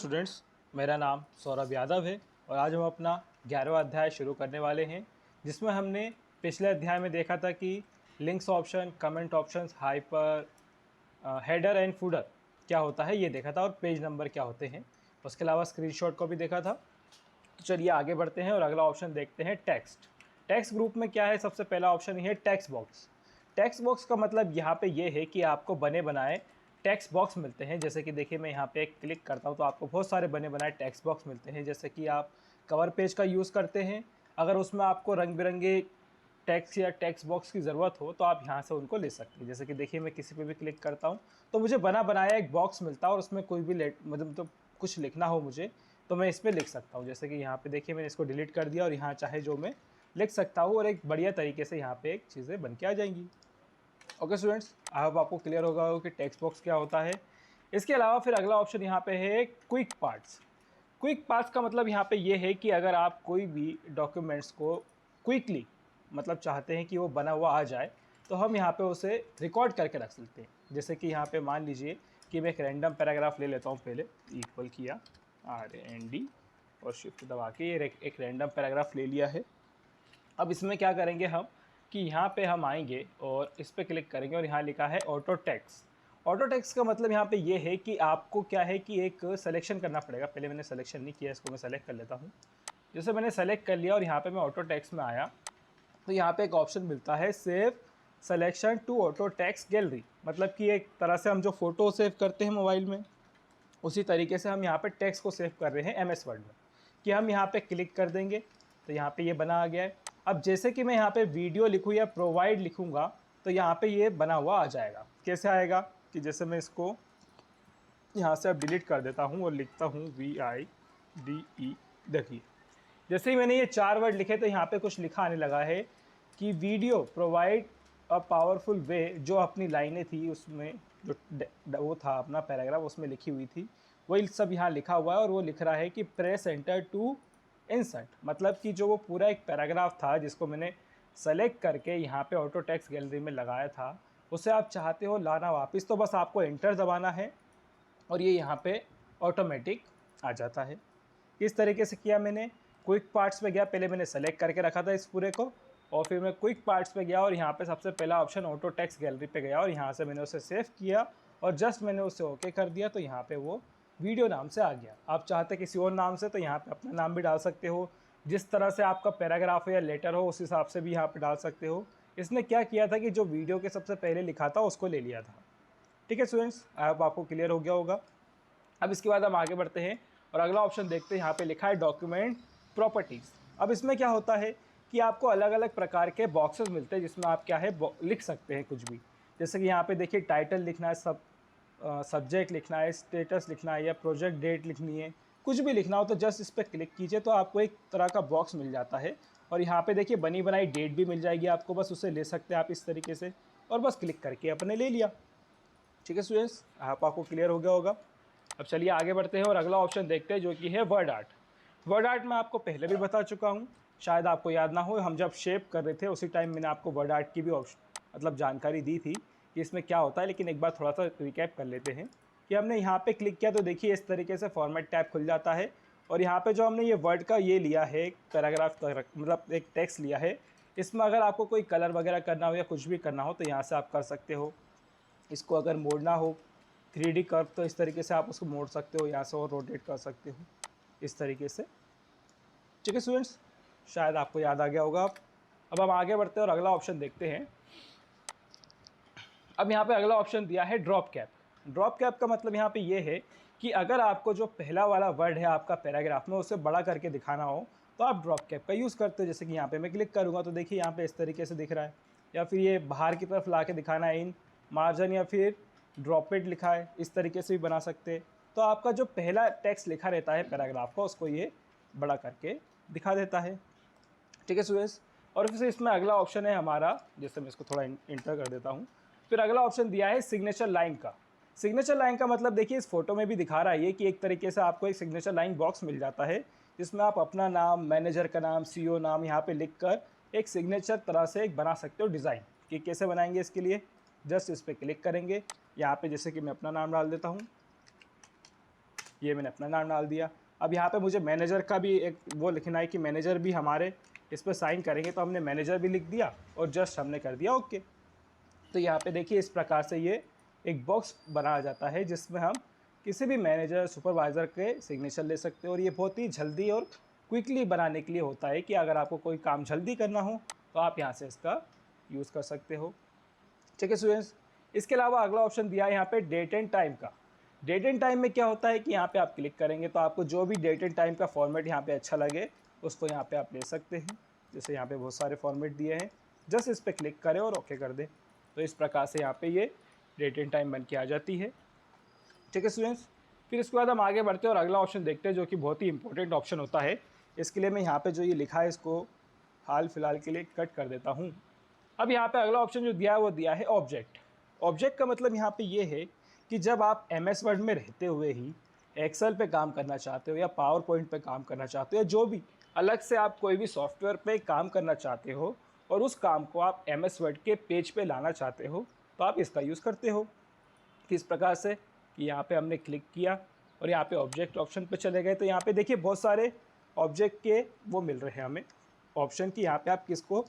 Students, मेरा नाम सौरभ यादव है और आज हम अपना 11वां अध्याय शुरू करने वाले हैं, जिसमें हमने पिछले अध्याय में देखा था कि links option, comment options, hyper, header and fodder क्या होता है ये देखा था और पेज नंबर क्या होते हैं। उसके अलावा स्क्रीनशॉट को भी देखा था। तो चलिए आगे बढ़ते हैं और अगला ऑप्शन देखते हैं टेक्स्ट। टेक्स्ट ग्रुप में क्या है, सबसे पहला ऑप्शन ये है टेक्स्ट बॉक्स। टेक्स्ट बॉक्स का मतलब यहाँ पे ये है कि आपको बने बनाए टेक्स्ट बॉक्स मिलते हैं। जैसे कि देखिए, मैं यहाँ पे एक क्लिक करता हूँ तो आपको बहुत सारे बने बनाए टेक्स्ट बॉक्स मिलते हैं। जैसे कि आप कवर पेज का यूज़ करते हैं, अगर उसमें आपको रंग बिरंगे टेक्स्ट या टेक्स्ट बॉक्स की ज़रूरत हो तो आप यहाँ से उनको ले सकते हैं। जैसे कि देखिए, मैं किसी पे भी क्लिक करता हूँ तो मुझे बना बनाया एक बॉक्स मिलता है और उसमें कोई भी मतलब तो कुछ लिखना हो मुझे तो मैं इस पर लिख सकता हूँ। जैसे कि यहाँ पे देखिए, मैंने इसको डिलीट कर दिया और यहाँ चाहे जो मैं लिख सकता हूँ और एक बढ़िया तरीके से यहाँ पे एक चीज़ें बन के आ जाएंगी। ओके स्टूडेंट्स, अब आपको क्लियर होगा कि टेक्स्ट बॉक्स क्या होता है। इसके अलावा फिर अगला ऑप्शन यहाँ पे है क्विक पार्ट्स। क्विक पार्ट्स का मतलब यहाँ पे ये है कि अगर आप कोई भी डॉक्यूमेंट्स को क्विकली मतलब चाहते हैं कि वो बना हुआ आ जाए तो हम यहाँ पे उसे रिकॉर्ड करके रख सकते हैं। जैसे कि यहाँ पे मान लीजिए कि मैं एक रैंडम पैराग्राफ ले लेता हूँ, पहले इक्वल किया RND और शिफ्ट दबा के ये एक रैंडम पैराग्राफ ले लिया है। अब इसमें क्या करेंगे हम कि यहाँ पे हम आएंगे और इस पर क्लिक करेंगे और यहाँ लिखा है ऑटो टेक्स्ट। ऑटो टेक्स्ट का मतलब यहाँ पे ये है कि आपको क्या है कि एक सिलेक्शन करना पड़ेगा। पहले मैंने सिलेक्शन नहीं किया, इसको मैं सेलेक्ट कर लेता हूँ। जैसे मैंने सेलेक्ट कर लिया और यहाँ पे मैं ऑटो टेक्स्ट में आया तो यहाँ पे एक ऑप्शन मिलता है save selection to auto text gallery. मतलब कि एक तरह से हम जो फ़ोटो सेव करते हैं मोबाइल में, उसी तरीके से हम यहाँ पे टेक्स्ट को सेव कर रहे हैं MS वर्ड में। कि हम यहाँ पे क्लिक कर देंगे तो यहाँ पे ये बना आ गया है। अब जैसे कि मैं यहाँ पे वीडियो लिखूँ या प्रोवाइड लिखूँगा तो यहाँ पे ये बना हुआ आ जाएगा। कैसे आएगा कि जैसे मैं इसको यहाँ से अब डिलीट कर देता हूँ और लिखता हूँ VIDE। देखिए, जैसे ही मैंने ये 4 वर्ड लिखे तो यहाँ पे कुछ लिखा आने लगा है कि वीडियो प्रोवाइड अ पावरफुल वे। जो अपनी लाइनें थी उसमें, जो वो था अपना पैराग्राफ उसमें लिखी हुई थी, वही सब यहाँ लिखा हुआ है। और वो लिख रहा है कि प्रेस एंटर टू इंसर्ट। मतलब कि जो वो पूरा एक पैराग्राफ था जिसको मैंने सेलेक्ट करके यहाँ पे ऑटो टेक्स्ट गैलरी में लगाया था, उसे आप चाहते हो लाना वापस तो बस आपको एंटर दबाना है और ये यहाँ पे ऑटोमेटिक आ जाता है। किस तरीके से किया मैंने, क्विक पार्ट्स पे गया, पहले मैंने सेलेक्ट करके रखा था इस पूरे को और फिर मैं क्विक पार्ट्स पे गया और यहाँ पे सबसे पहला ऑप्शन ऑटो टेक्स्ट गैलरी पे गया और यहाँ से मैंने उसे सेव किया और जस्ट मैंने उसे ओके कर दिया तो यहाँ पे वो वीडियो नाम से आ गया। आप चाहते किसी और नाम से तो यहाँ पे अपना नाम भी डाल सकते हो, जिस तरह से आपका पैराग्राफ हो या लेटर हो उस हिसाब से भी यहाँ पे डाल सकते हो। इसने क्या किया था कि जो वीडियो के सबसे पहले लिखा था उसको ले लिया था। ठीक है स्टूडेंट्स, अब आपको क्लियर हो गया होगा। अब इसके बाद हम आगे बढ़ते हैं और अगला ऑप्शन देखते हैं। यहाँ पे लिखा है डॉक्यूमेंट प्रॉपर्टीज़। अब इसमें क्या होता है कि आपको अलग अलग प्रकार के बॉक्सेस मिलते हैं जिसमें आप क्या है लिख सकते हैं कुछ भी। जैसे कि यहाँ पे देखिए, टाइटल लिखना है, सब्जेक्ट लिखना है, स्टेटस लिखना है या प्रोजेक्ट डेट लिखनी है, कुछ भी लिखना हो तो जस्ट इस पर क्लिक कीजिए तो आपको एक तरह का बॉक्स मिल जाता है। और यहाँ पे देखिए बनी बनाई डेट भी मिल जाएगी आपको, बस उसे ले सकते हैं आप इस तरीके से और बस क्लिक करके अपने ले लिया। ठीक है स्टूडेंट्स, आपको क्लियर हो गया होगा। अब चलिए आगे बढ़ते हैं और अगला ऑप्शन देखते हैं जो कि है वर्ड आर्ट। वर्ड आर्ट मैं आपको पहले भी बता चुका हूँ, शायद आपको याद ना हो। हम जब शेप कर रहे थे उसी टाइम मैंने आपको वर्ड आर्ट की भी मतलब जानकारी दी थी कि इसमें क्या होता है। लेकिन एक बार थोड़ा सा रिकैप कर लेते हैं कि हमने यहाँ पे क्लिक किया तो देखिए इस तरीके से फॉर्मेट टैब खुल जाता है और यहाँ पे जो हमने ये वर्ड का ये लिया है पैराग्राफ मतलब एक टेक्स्ट लिया है, इसमें अगर आपको कोई कलर वगैरह करना हो या कुछ भी करना हो तो यहाँ से आप कर सकते हो। इसको अगर मोड़ना हो 3D कर्व तो इस तरीके से आप उसको मोड़ सकते हो, यहाँ से और रोटेट कर सकते हो इस तरीके से। ठीक है स्टूडेंट्स, शायद आपको याद आ गया होगा। अब हम आगे बढ़ते हैं और अगला ऑप्शन देखते हैं। अब यहाँ पे अगला ऑप्शन दिया है ड्रॉप कैप। ड्रॉप कैप का मतलब यहाँ पे ये है कि अगर आपको जो पहला वाला वर्ड है आपका पैराग्राफ में उसे बड़ा करके दिखाना हो तो आप ड्रॉप कैप का यूज़ करते हो। जैसे कि यहाँ पे मैं क्लिक करूँगा तो देखिए यहाँ पे इस तरीके से दिख रहा है, या फिर ये बाहर की तरफ ला के दिखाना है इन मार्जिन, या फिर ड्रॉप इट लिखा है, इस तरीके से भी बना सकते हैं। तो आपका जो पहला टेक्स्ट लिखा रहता है पैराग्राफ का उसको ये बड़ा करके दिखा देता है। ठीक है स्टूडेंट्स, और फिर इसमें अगला ऑप्शन है हमारा, जैसे मैं इसको थोड़ा इंटर कर देता हूँ। फिर अगला ऑप्शन दिया है सिग्नेचर लाइन का। सिग्नेचर लाइन का मतलब देखिए इस फोटो में भी दिखा रहा है ये कि एक तरीके से आपको एक सिग्नेचर लाइन बॉक्स मिल जाता है जिसमें आप अपना नाम, मैनेजर का नाम, CEO नाम यहाँ पे लिख कर एक सिग्नेचर तरह से एक बना सकते हो डिज़ाइन। कि कैसे बनाएंगे इसके लिए, जस्ट इस पर क्लिक करेंगे। यहाँ पे जैसे कि मैं अपना नाम डाल देता हूँ ये मैंने अपना नाम डाल दिया। अब यहाँ पे मुझे मैनेजर का भी एक वो लिखना है कि मैनेजर भी हमारे इस पर साइन करेंगे, तो हमने मैनेजर भी लिख दिया और जस्ट हमने कर दिया ओके। तो यहाँ पे देखिए इस प्रकार से ये एक बॉक्स बनाया जाता है जिसमें हम किसी भी मैनेजर सुपरवाइज़र के सिग्नेचर ले सकते हैं। और ये बहुत ही जल्दी और क्विकली बनाने के लिए होता है कि अगर आपको कोई काम जल्दी करना हो तो आप यहाँ से इसका यूज़ कर सकते हो। ठीक है स्टूडेंट्स, इसके अलावा अगला ऑप्शन दिया है यहाँ पे डेट एंड टाइम का। डेट एंड टाइम में क्या होता है कि यहाँ पे आप क्लिक करेंगे तो आपको जो भी डेट एंड टाइम का फॉर्मेट यहाँ पे अच्छा लगे उसको यहाँ पे आप ले सकते हैं। जैसे यहाँ पे बहुत सारे फॉर्मेट दिए हैं, जस्ट इस पर क्लिक करें और ओके कर दें। तो इस प्रकार से यहाँ पे ये डेट एंड टाइम बन के आ जाती है। ठीक है स्टूडेंट्स, फिर इसके बाद हम आगे बढ़ते हैं और अगला ऑप्शन देखते हैं जो कि बहुत ही इंपॉर्टेंट ऑप्शन होता है। इसके लिए मैं यहाँ पे जो ये लिखा है इसको हाल फिलहाल के लिए कट कर देता हूँ। अब यहाँ पे अगला ऑप्शन जो दिया है वो दिया है ऑब्जेक्ट। ऑब्जेक्ट का मतलब यहाँ पे ये है कि जब आप MS वर्ड में रहते हुए ही एक्सेल पे काम करना चाहते हो या पावर पॉइंट पे काम करना चाहते हो या जो भी अलग से आप कोई भी सॉफ्टवेयर पे काम करना चाहते हो और उस काम को आप MS वर्ड के पेज पे लाना चाहते हो तो आप इसका यूज़ करते हो। किस प्रकार से कि यहाँ पे हमने क्लिक किया और यहाँ पे ऑब्जेक्ट ऑप्शन पे चले गए तो यहाँ पे देखिए बहुत सारे ऑब्जेक्ट के वो मिल रहे हैं हमें ऑप्शन की यहाँ पे आप किसको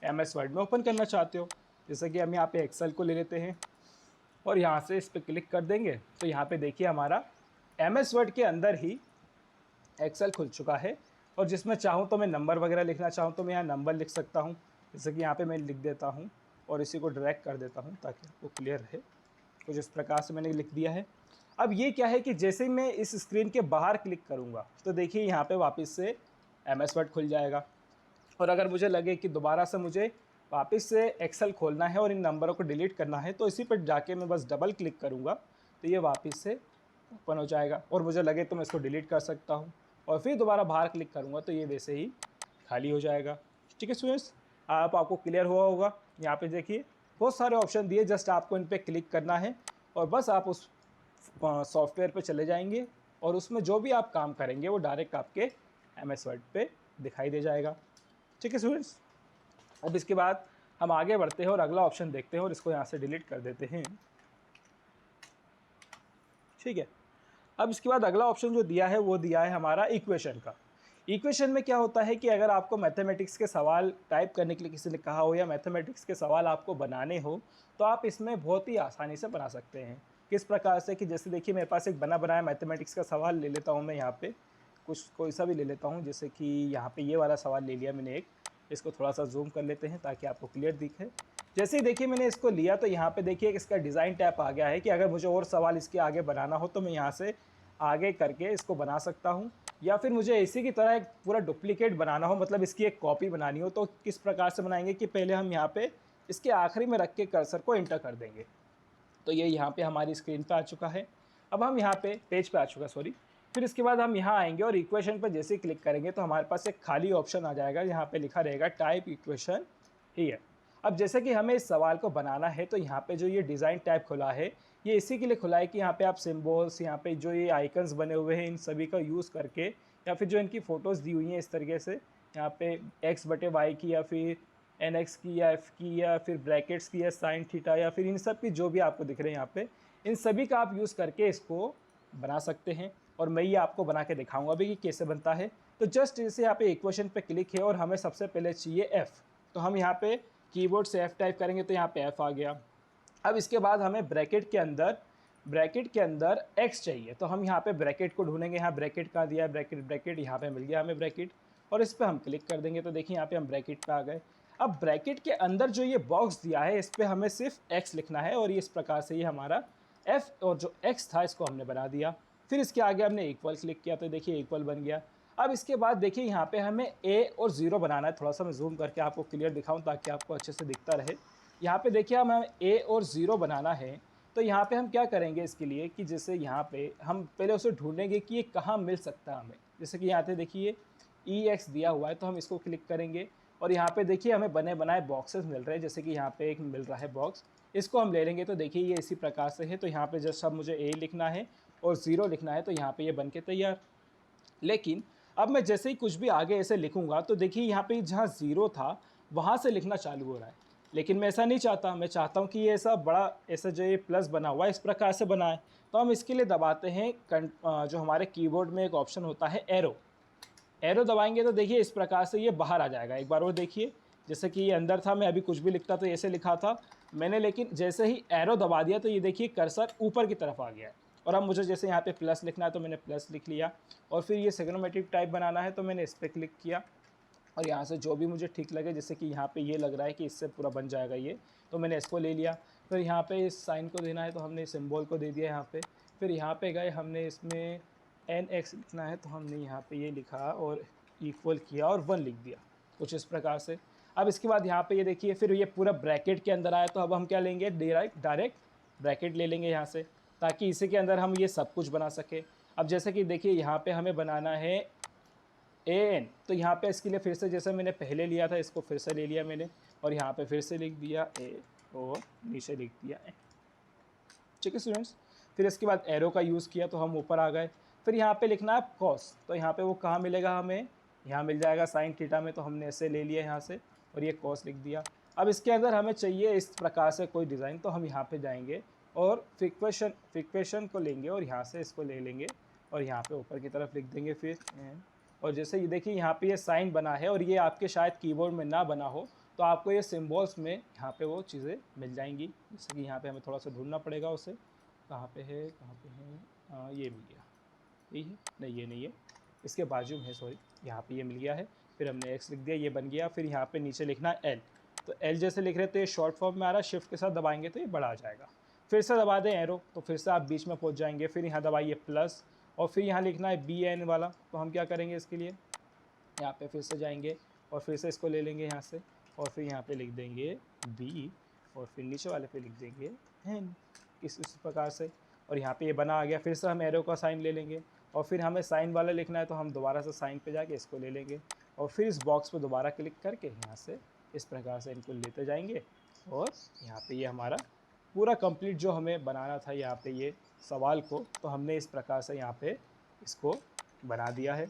MS वर्ड में ओपन करना चाहते हो। जैसे कि हम यहाँ पे एक्सेल को ले लेते हैं और यहाँ से इस पर क्लिक कर देंगे तो यहाँ पे देखिए हमारा MS वर्ड के अंदर ही एक्सेल खुल चुका है। और जिसमें चाहूँ तो मैं नंबर वगैरह लिखना चाहूँ तो मैं यहाँ नंबर लिख सकता हूँ। जैसे कि यहाँ पे मैं लिख देता हूँ और इसी को ड्रैग कर देता हूँ ताकि वो क्लियर रहे। कुछ इस प्रकार से मैंने लिख दिया है। अब ये क्या है कि जैसे ही मैं इस स्क्रीन के बाहर क्लिक करूँगा तो देखिए यहाँ पे वापस से MS वर्ड खुल जाएगा। और अगर मुझे लगे कि दोबारा से मुझे वापस से एक्सेल खोलना है और इन नंबरों को डिलीट करना है तो इसी पर जाके मैं बस डबल क्लिक करूँगा तो ये वापस से ओपन हो जाएगा। और मुझे लगे तो मैं इसको डिलीट कर सकता हूँ और फिर दोबारा बाहर क्लिक करूँगा तो ये वैसे ही खाली हो जाएगा। ठीक है स्टूडेंट्स, आपको क्लियर हुआ होगा। यहाँ पे देखिए बहुत सारे ऑप्शन दिए, जस्ट आपको इन पर क्लिक करना है और बस आप उस सॉफ्टवेयर पे चले जाएंगे और उसमें जो भी आप काम करेंगे वो डायरेक्ट आपके MS वर्ड पे दिखाई दे जाएगा। ठीक है स्टूडेंट्स, अब इसके बाद हम आगे बढ़ते हैं और अगला ऑप्शन देखते हैं और इसको यहाँ से डिलीट कर देते हैं। ठीक है, अब इसके बाद अगला ऑप्शन जो दिया है वो दिया है हमारा इक्वेशन का। इक्वेशन में क्या होता है कि अगर आपको मैथमेटिक्स के सवाल टाइप करने के लिए किसी ने कहा हो या मैथमेटिक्स के सवाल आपको बनाने हो तो आप इसमें बहुत ही आसानी से बना सकते हैं। किस प्रकार से कि जैसे देखिए मेरे पास एक बना बनाया मैथमेटिक्स का सवाल ले लेता हूँ मैं यहाँ पे कुछ कोई सा भी ले लेता हूँ। जैसे कि यहाँ पे ये वाला सवाल ले लिया मैंने एक, इसको थोड़ा सा जूम कर लेते हैं ताकि आपको क्लियर दिखे। जैसे ही देखिए मैंने इसको लिया तो यहाँ पे देखिए इसका डिज़ाइन टैब आ गया है कि अगर मुझे और सवाल इसके आगे बनाना हो तो मैं यहाँ से आगे करके इसको बना सकता हूँ। या फिर मुझे इसी की तरह एक पूरा डुप्लीकेट बनाना हो, मतलब इसकी एक कॉपी बनानी हो, तो किस प्रकार से बनाएंगे कि पहले हम यहाँ पे इसके आखिरी में रख के कर्सर को एंटर कर देंगे। तो ये यहाँ पे हमारी स्क्रीन पे आ चुका है। अब हम यहाँ पे पेज पे आ चुका सॉरी। फिर इसके बाद हम यहाँ आएंगे और इक्वेशन पर जैसे ही क्लिक करेंगे तो हमारे पास एक खाली ऑप्शन आ जाएगा, यहाँ पे लिखा रहेगा टाइप इक्वेशन हियर। अब जैसे कि हमें इस सवाल को बनाना है तो यहाँ पे जो ये डिज़ाइन टैब खुला है ये इसी के लिए खुला है कि यहाँ पे आप सिम्बल्स, यहाँ पे जो ये आइकन्स बने हुए हैं इन सभी का यूज़ करके या फिर जो इनकी फ़ोटोज़ दी हुई हैं इस तरीके से यहाँ पे x/y की या फिर nx की या f की या फिर ब्रैकेट्स की या साइन थीटा या फिर इन सब की जो भी आपको दिख रहे हैं यहाँ पे, इन सभी का आप यूज़ करके इसको बना सकते हैं। और मैं ये आपको बना के दिखाऊंगा अभी कि कैसे बनता है। तो जस्ट जैसे यहाँ पे इक्वेशन पे क्लिक है और हमें सबसे पहले चाहिए f, तो हम यहाँ पे कीबोर्ड से f टाइप करेंगे तो यहाँ पे f आ गया। अब इसके बाद हमें ब्रैकेट के अंदर x चाहिए तो हम यहाँ पे ब्रैकेट को ढूंढेंगे। यहाँ ब्रैकेट कहाँ दिया है, ब्रैकेट यहाँ पे मिल गया हमें ब्रैकेट, और इस पर हम क्लिक कर देंगे तो देखिए यहाँ पे हम ब्रैकेट पे आ गए। अब ब्रैकेट के अंदर जो ये बॉक्स दिया है इस पर हमें सिर्फ x लिखना है और ये इस प्रकार से ये हमारा f और जो x था इसको हमने बना दिया। फिर इसके आगे हमने इक्वल क्लिक किया तो देखिए इक्वल बन गया। अब इसके बाद देखिए यहाँ पे हमें a और 0 बनाना है। थोड़ा सा मैं जूम करके आपको क्लियर दिखाऊं ताकि आपको अच्छे से दिखता रहे। यहाँ पे देखिए हमें a और 0 बनाना है तो यहाँ पे हम क्या करेंगे इसके लिए कि जैसे यहाँ पे हम पहले उसे ढूंढेंगे कि ये कहाँ मिल सकता है हमें। जैसे कि यहाँ पे देखिए EX दिया हुआ है तो हम इसको क्लिक करेंगे और यहाँ पे देखिए हमें बने बनाए बॉक्सेस मिल रहे हैं। जैसे कि यहाँ पे एक मिल रहा है बॉक्स, इसको हम ले लेंगे तो देखिए ये इसी प्रकार से है। तो यहाँ पे जस्ट अब मुझे a लिखना है और 0 लिखना है तो यहाँ पे ये बन के तैयार। लेकिन अब मैं जैसे ही कुछ भी आगे ऐसे लिखूंगा तो देखिए यहाँ पे जहाँ 0 था वहाँ से लिखना चालू हो रहा है। लेकिन मैं ऐसा नहीं चाहता, मैं चाहता हूँ कि ये ऐसा बड़ा ऐसा जो ये प्लस बना हुआ है इस प्रकार से बना है। तो हम इसके लिए दबाते हैं जो हमारे कीबोर्ड में एक ऑप्शन होता है एरो। एरो दबाएंगे तो देखिए इस प्रकार से ये बाहर आ जाएगा। एक बार और देखिए, जैसे कि ये अंदर था, मैं अभी कुछ भी लिखता तो ऐसे लिखा था मैंने, लेकिन जैसे ही एरो दबा दिया तो ये देखिए कर्सर ऊपर की तरफ आ गया है। और अब मुझे जैसे यहाँ पे प्लस लिखना है तो मैंने प्लस लिख लिया, और फिर ये सिग्नोमेट्रिक टाइप बनाना है तो मैंने इस पर क्लिक किया, और यहाँ से जो भी मुझे ठीक लगे, जैसे कि यहाँ पे ये लग रहा है कि इससे पूरा बन जाएगा ये, तो मैंने इसको ले लिया। फिर यहाँ पे इस साइन को देना है तो हमने सिंबल को दे दिया यहाँ पे। फिर यहाँ पे गए, हमने इसमें NX लिखना है तो हमने यहाँ पे ये लिखा और इक्वल किया और 1 लिख दिया, कुछ इस प्रकार से। अब इसके बाद यहाँ पे ये देखिए, फिर ये पूरा ब्रैकेट के अंदर आया तो अब हम क्या लेंगे, डायरेक्ट ब्रैकेट ले लेंगे यहाँ से, ताकि इसी के अंदर हम ये सब कुछ बना सके। अब जैसे कि देखिए यहाँ पे हमें बनाना है AN, तो यहाँ पे इसके लिए फिर से जैसे मैंने पहले लिया था इसको फिर से ले लिया मैंने, और यहाँ पे फिर से लिख दिया A और नीचे लिख दिया N। ठीक है स्टूडेंट्स, फिर इसके बाद एरो का यूज़ किया तो हम ऊपर आ गए। फिर यहाँ पे लिखना है कॉस, तो यहाँ पे वो कहाँ मिलेगा हमें, यहाँ मिल जाएगा साइन थीटा में, तो हमने ऐसे ले लिया यहाँ से और ये कॉस लिख दिया। अब इसके अंदर हमें चाहिए इस प्रकार से कोई डिज़ाइन, तो हम यहाँ पे जाएंगे और फ्रिक्वेशन को लेंगे और यहाँ से इसको ले लेंगे और यहाँ पे ऊपर की तरफ लिख देंगे फिर और जैसे ये देखिए यहाँ पे ये साइन बना है और ये आपके शायद कीबोर्ड में ना बना हो, तो आपको ये सिम्बॉल्स में यहाँ पे वो चीज़ें मिल जाएंगी। जैसे कि यहाँ पे हमें थोड़ा सा ढूंढना पड़ेगा उसे, कहाँ पे है ये मिल गया, यही है, नहीं ये नहीं है, इसके बाजू में है, सॉरी, यहाँ पे ये मिल गया है। फिर हमने X लिख दिया, ये बन गया। फिर यहाँ पे नीचे लिखना है L, तो L जैसे लिख रहे तो ये शॉर्ट फॉर्म में आ रहा है, शिफ्ट के साथ दबाएंगे तो ये बड़ा आ जाएगा। फिर से दबा दें एरो, तो फिर से आप बीच में पहुँच जाएंगे। फिर यहाँ दबाइए प्लस और फिर यहाँ लिखना है BN वाला, तो हम क्या करेंगे इसके लिए, यहाँ पे फिर से जाएंगे और फिर से इसको ले लेंगे यहाँ से और फिर यहाँ पे लिख देंगे B और फिर नीचे वाले पे लिख देंगे N, इस प्रकार से। और यहाँ पे ये बना आ गया। फिर से हम एरो का साइन ले लेंगे और फिर हमें साइन वाला लिखना है तो हम दोबारा से साइन पे जाके इसको ले लेंगे और फिर इस बॉक्स पे दोबारा क्लिक करके यहाँ से इस प्रकार से इनको लेते जाएंगे और यहाँ पे ये हमारा पूरा कंप्लीट जो हमें बनाना था यहाँ पे ये सवाल को, तो हमने इस प्रकार से यहाँ पे इसको बना दिया है।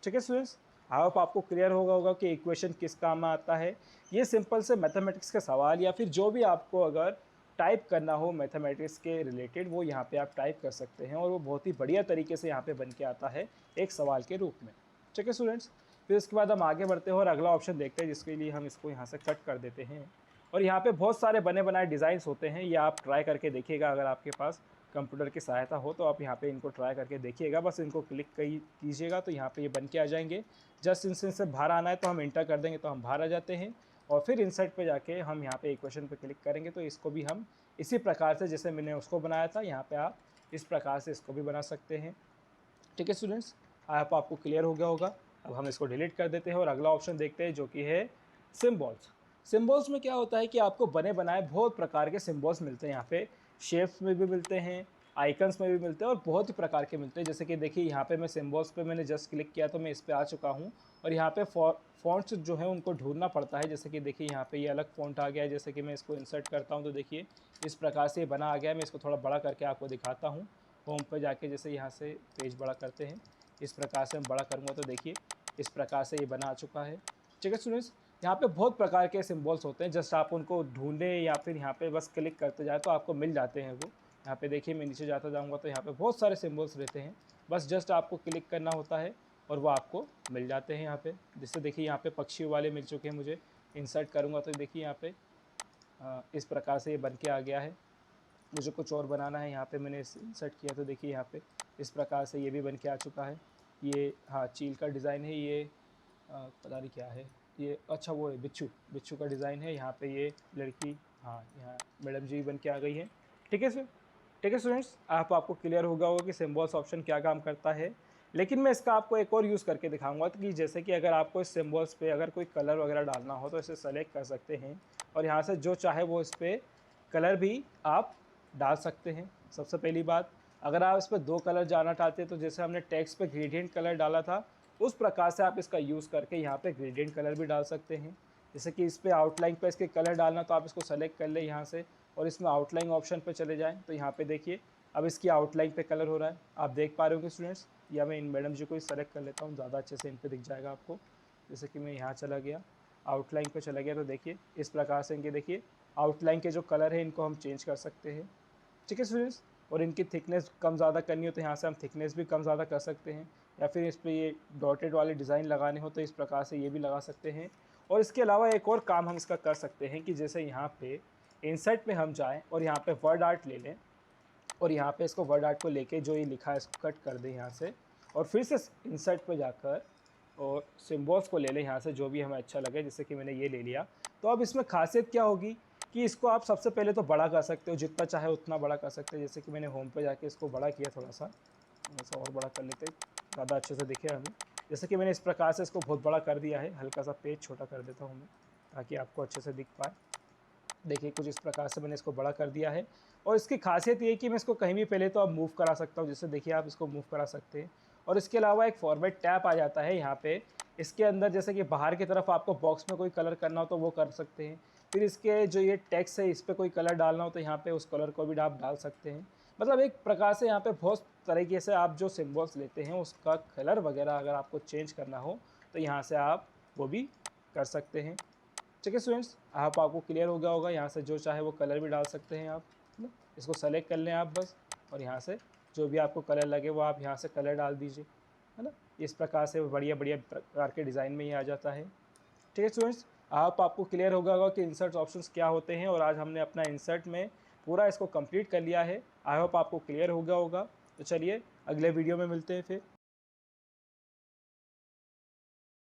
ठीक है स्टूडेंट्स, आप आपको क्लियर होगा कि इक्वेशन किस काम में आता है। ये सिंपल से मैथमेटिक्स के सवाल या फिर जो भी आपको अगर टाइप करना हो मैथमेटिक्स के रिलेटेड, वो यहाँ पे आप टाइप कर सकते हैं और वो बहुत ही बढ़िया तरीके से यहाँ पे बन के आता है एक सवाल के रूप में। ठीक है स्टूडेंट्स, फिर उसके बाद हम आगे बढ़ते हैं और अगला ऑप्शन देखते हैं, जिसके लिए हम इसको यहाँ से कट कर देते हैं। और यहाँ पे बहुत सारे बने बनाए डिज़ाइंस होते हैं, ये आप ट्राई करके देखिएगा। अगर आपके पास कंप्यूटर की सहायता हो तो आप यहाँ पे इनको ट्राई करके देखिएगा। बस इनको क्लिक कीजिएगा तो यहाँ पे ये बन के आ जाएंगे। जस्ट इनसे से बाहर आना है तो हम इंटर कर देंगे तो हम बाहर आ जाते हैं और फिर इंसर्ट पे जाके हम यहाँ पे इक्वेशन पे क्लिक करेंगे तो इसको भी हम इसी प्रकार से जैसे मैंने उसको बनाया था यहाँ पे आप इस प्रकार से इसको भी बना सकते हैं। ठीक है स्टूडेंट्स, आपको क्लियर हो गया होगा। अब हम इसको डिलीट कर देते हैं और अगला ऑप्शन देखते हैं जो कि है सिम्बॉल्स। सिम्बॉल्स में क्या होता है कि आपको बने बनाए बहुत प्रकार के सिम्बॉल्स मिलते हैं। यहाँ पे शेप्स में भी मिलते हैं, आइकन्स में भी मिलते हैं और बहुत ही प्रकार के मिलते हैं। जैसे कि देखिए यहाँ पे मैं सिम्बॉल्स पे मैंने जस्ट क्लिक किया तो मैं इस पे आ चुका हूँ और यहाँ पे फॉन्ट्स जो है उनको ढूंढना पड़ता है। जैसे कि देखिए यहाँ पे ये अलग फॉन्ट आ गया है। जैसे कि मैं इसको इंसर्ट करता हूँ तो देखिए इस प्रकार से ये बना आ गया है। मैं इसको थोड़ा बड़ा करके आपको दिखाता हूँ। होम पे जाके जैसे यहाँ से पेज बड़ा करते हैं, इस प्रकार से मैं बड़ा करूँगा तो देखिए इस प्रकार से ये बना आ चुका है। ठीक है स्टूडेंट्स, यहाँ पे बहुत प्रकार के सिम्बॉल्स होते हैं, जस्ट आप उनको ढूंढें या फिर यहाँ पे बस क्लिक करते जाए तो आपको मिल जाते हैं वो। यहाँ पे देखिए मैं नीचे जाता जाऊँगा तो यहाँ पे बहुत सारे सिम्बॉल्स रहते हैं, बस जस्ट आपको क्लिक करना होता है और वो आपको मिल जाते हैं यहाँ पे। जिससे देखिए यहाँ पे पक्षी वाले मिल चुके हैं मुझे। इंसर्ट करूँगा तो देखिए यहाँ पे इस प्रकार से ये बन के आ गया है। मुझे कुछ और बनाना है, यहाँ पे मैंने इंसर्ट किया तो देखिए यहाँ पे इस प्रकार से ये भी बन के आ चुका है। ये हाँ चील का डिज़ाइन है, ये पता नहीं क्या है ये, अच्छा वो है बिच्छू का डिज़ाइन है। यहाँ पे ये लड़की, हाँ यहाँ मैडम जी बन के आ गई है। ठीक है सर, ठीक है स्टूडेंट्स, आपको क्लियर होगा कि सिम्बॉल्स ऑप्शन क्या काम करता है। लेकिन मैं इसका आपको एक और यूज़ करके दिखाऊंगा तो कि जैसे कि अगर आपको इस सिम्बॉल्स पे अगर कोई कलर वगैरह डालना हो तो इसे सेलेक्ट कर सकते हैं और यहाँ से जो चाहे वो इस पर कलर भी आप डाल सकते हैं। सबसे पहली बात, अगर आप इस पर 2 कलर जाना चाहते हैं तो जैसे हमने टेक्स्ट पे ग्रेडियंट कलर डाला था उस प्रकार से आप इसका यूज़ करके यहाँ पे ग्रेडियंट कलर भी डाल सकते हैं। जैसे कि इस पर आउटलाइन पे इसके कलर डालना तो आप इसको सेलेक्ट कर ले यहाँ से और इसमें आउटलाइन ऑप्शन पे चले जाएं तो यहाँ पे देखिए अब इसकी आउटलाइन पे कलर हो रहा है, आप देख पा रहे हो कि स्टूडेंट्स। या मैं इन मैडम जी को ही सेलेक्ट कर लेता हूँ, ज़्यादा अच्छे से इन पर दिख जाएगा आपको। जैसे कि मैं यहाँ चला गया आउटलाइन पे चला गया तो देखिए इस प्रकार से इनके देखिए आउटलाइन के जो कलर है इनको हम चेंज कर सकते हैं। ठीक है स्टूडेंट्स, और इनकी थिकनेस कम ज़्यादा करनी हो तो यहाँ से हम थिकनेस भी कम ज़्यादा कर सकते हैं, या फिर इस पर ये डॉटेड वाले डिज़ाइन लगाने हो तो इस प्रकार से ये भी लगा सकते हैं। और इसके अलावा एक और काम हम इसका कर सकते हैं कि जैसे यहाँ पे इंसर्ट में हम जाएं और यहाँ पे वर्ड आर्ट ले लें, और यहाँ पे इसको वर्ड आर्ट को लेके जो ये लिखा है इसको कट कर दें यहाँ से, और फिर से इंसर्ट पे जाकर और सिम्बॉल्स को ले लें यहाँ से, जो भी हमें अच्छा लगे, जैसे कि मैंने ये ले लिया। तो अब इसमें खासियत क्या होगी कि इसको आप सबसे पहले तो बड़ा कर सकते हो, जितना चाहे उतना बड़ा कर सकते हो। जैसे कि मैंने होम पे जाके इसको बड़ा किया थोड़ा सा और बड़ा कर लेते ज़्यादा अच्छे से दिखे हमें। जैसे कि मैंने इस प्रकार से इसको बहुत बड़ा कर दिया है, हल्का सा पेज छोटा कर देता हूँ मैं ताकि आपको अच्छे से दिख पाए। देखिए कुछ इस प्रकार से मैंने इसको बड़ा कर दिया है, और इसकी खासियत ये है कि मैं इसको कहीं भी पहले तो अब मूव करा सकता हूँ, जैसे देखिए आप इसको मूव करा सकते हैं। और इसके अलावा एक फॉर्मेट टैब आ जाता है यहाँ पे, इसके अंदर जैसे कि बाहर की तरफ आपको बॉक्स में कोई कलर करना हो तो वो कर सकते हैं। फिर इसके जो ये टेक्स्ट है इस पर कोई कलर डालना हो तो यहाँ पे उस कलर को भी आप डाल सकते हैं। मतलब एक प्रकार से यहाँ पे बहुत तरीके से आप जो सिम्बल्स लेते हैं उसका कलर वगैरह अगर आपको चेंज करना हो तो यहाँ से आप वो भी कर सकते हैं। ठीक है स्टूडेंट्स, आपको क्लियर हो गया होगा। यहाँ से जो चाहे वो कलर भी डाल सकते हैं आप, है ना। इसको सेलेक्ट कर लें आप बस, और यहाँ से जो भी आपको कलर लगे वो आप यहाँ से कलर डाल दीजिए, है ना। इस प्रकार से बढ़िया बढ़िया प्रकार के डिज़ाइन में ये आ जाता है। ठीक है स्टूडेंट्स, आपको क्लियर हो गया होगा कि इंसर्ट ऑप्शंस क्या होते हैं, और आज हमने अपना इंसर्ट में पूरा इसको कंप्लीट कर लिया है। आई होप आपको क्लियर हो गया होगा। तो चलिए अगले वीडियो में मिलते हैं फिर।